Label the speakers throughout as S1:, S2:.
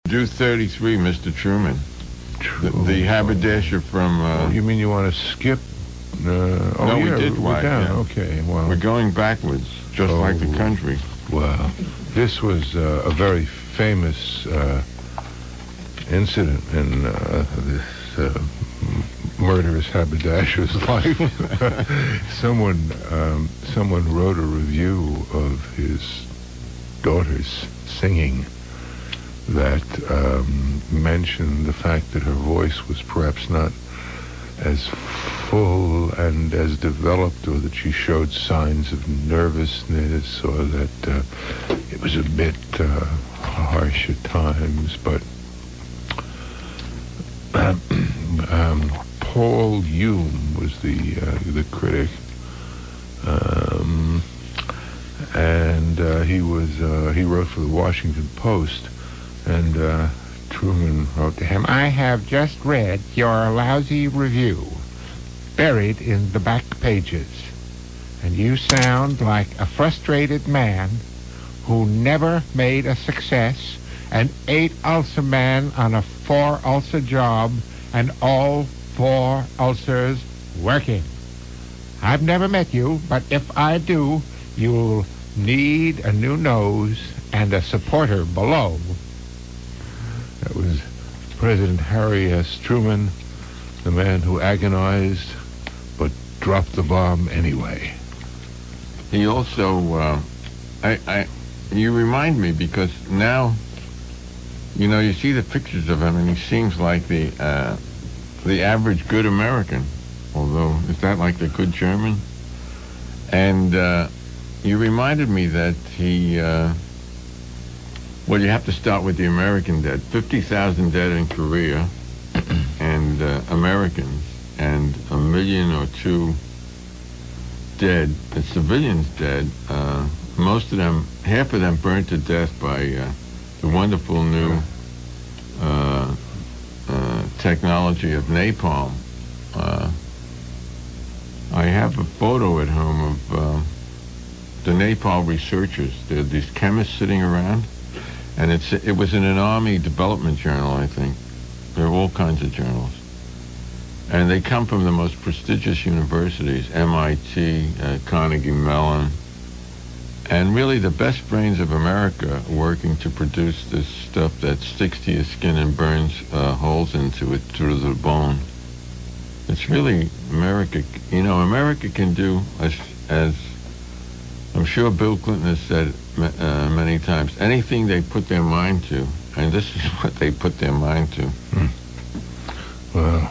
S1: Do 33, Mr. Truman. The haberdasher from...
S2: you mean you want to skip?
S1: No, we did
S2: we're down.
S1: Yeah.
S2: Okay, well...
S1: We're going backwards, just like the country.
S2: Well, this was a very famous incident in this murderous haberdasher's life. Someone wrote a review of his daughter's singing that mentioned the fact that her voice was perhaps not as full and as developed, or that she showed signs of nervousness, or that it was a bit harsh at times. But Paul Hume was the critic, and he wrote for the Washington Post, and Truman wrote to him, "I have just read your lousy review, buried in the back pages, and you sound like a frustrated man who never made a success, an 8-ulcer man on a 4-ulcer job, and all 4 ulcers working. I've never met you, but if I do, you'll need a new nose and a supporter below." That was President Harry S. Truman, the man who agonized but dropped the bomb anyway.
S1: He also, you remind me, because now, you see the pictures of him, and he seems like the average good American, although is that like the good German? And you reminded me that he, well, you have to start with the American dead. 50,000 dead in Korea, and Americans, and 1 million or 2 dead, civilians dead. Most of them, half of them burned to death by the wonderful new technology of napalm. I have a photo at home of the napalm researchers. There are these chemists sitting around, and it was in an Army development journal, I think. There are all kinds of journals. And they come from the most prestigious universities, MIT, Carnegie Mellon, and really the best brains of America working to produce this stuff that sticks to your skin and burns holes into it through the bone. It's really America. America can do, as I'm sure Bill Clinton has said many times, anything they put their mind to, and this is what they put their mind to.
S2: Well,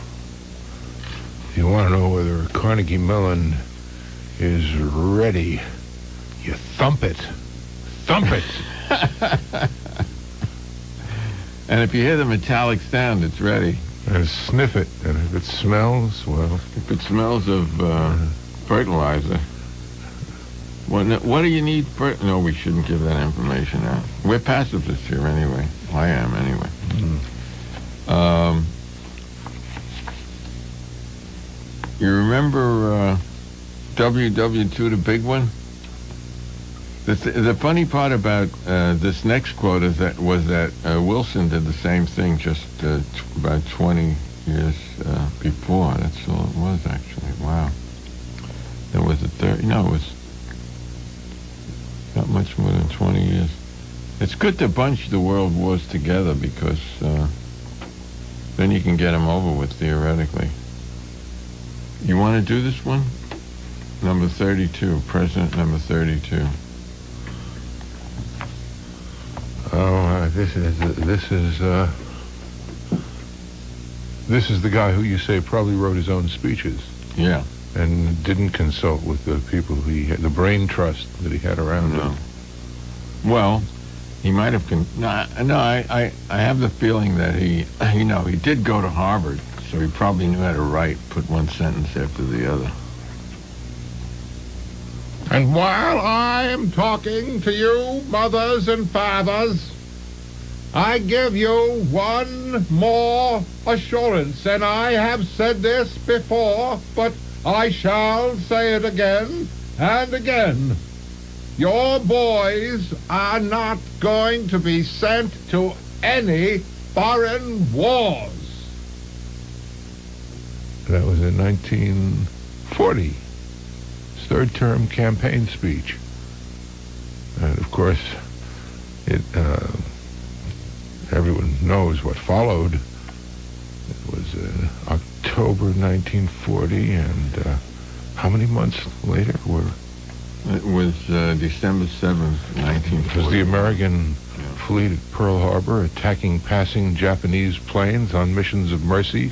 S2: if you want to know whether Carnegie Mellon is ready, you thump it. Thump it!
S1: And if you hear the metallic sound, it's ready.
S2: And sniff it, and if it smells, well...
S1: If it smells of fertilizer... What do you need for... No, we shouldn't give that information out. We're pacifists here anyway. I am anyway. You remember WWII, the big one? The funny part about this next quote is that Wilson did the same thing just about 20 years before. That's all it was, actually. Wow. There was it was not much more than 20 years. It's good to bunch the world wars together, because then you can get them over with, theoretically. You want to do this one? Number 32, President number 32.
S2: Oh, this is the guy who you say probably wrote his own speeches.
S1: Yeah.
S2: And didn't consult with the people the brain trust that he had around him.
S1: Well, he might have... I have the feeling that he did go to Harvard, so he probably knew how to write, put one sentence after the other.
S3: And while I am talking to you, mothers and fathers, I give you one more assurance, and I have said this before, but I shall say it again and again. Your boys are not going to be sent to any foreign wars.
S2: That was in 1940. His third-term campaign speech. And, of course, everyone knows what followed. It was October 1940, and how many months later were...
S1: It was December 7th, 1940.
S2: It was the American fleet at Pearl Harbor attacking passing Japanese planes on missions of mercy.